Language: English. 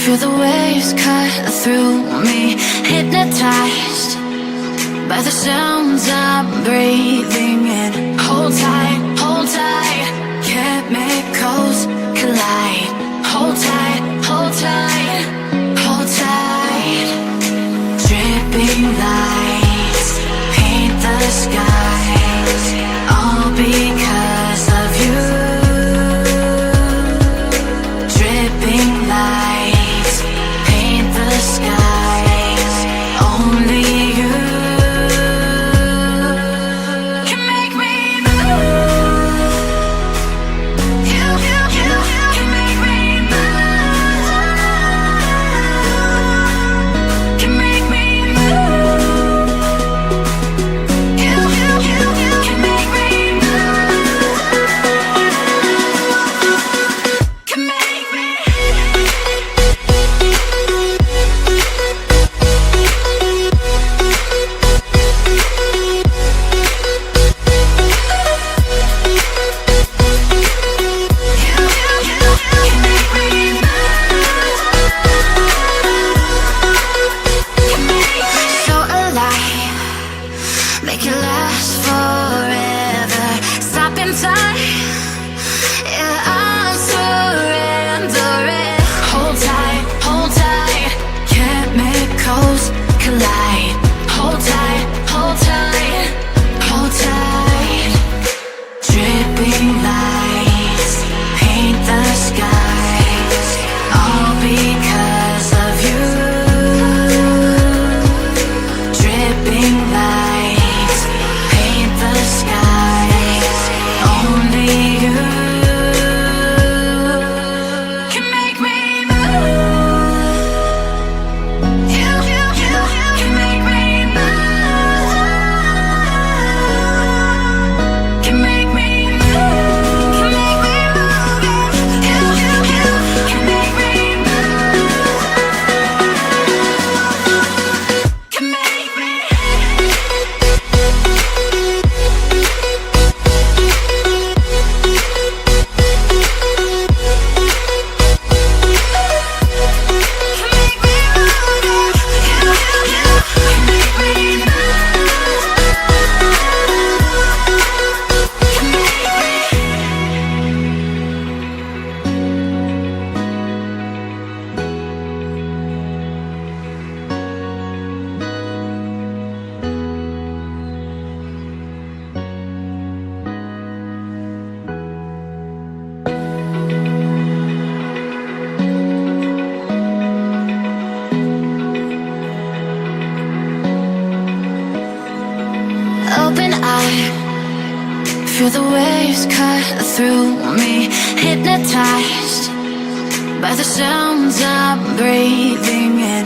Feel the waves cut through me, hypnotized by the sounds I'm breathing in. Hold tight, chemicals collide. Hold tight, hold tight, hold tight. Dripping lights paint the skies, all because of you. Dripping lights paint the skies, only you can make me move. You can make me move. Can make me move. You can make me move. Can make me. So alive, make it last forever. Stop in time, yeah, I'm surrendering. Hold tight, chemicals collide. Hold tight, hold tight, hold tight. Dripping lights paint the skies, all because of you. Dripping lights paint the skies, only you can make me move. You can make me move. Can make me move. Can make me move. You can make me move. Can make me. Open eye, feel the waves cut through me, hypnotized by the sounds I'm breathing in.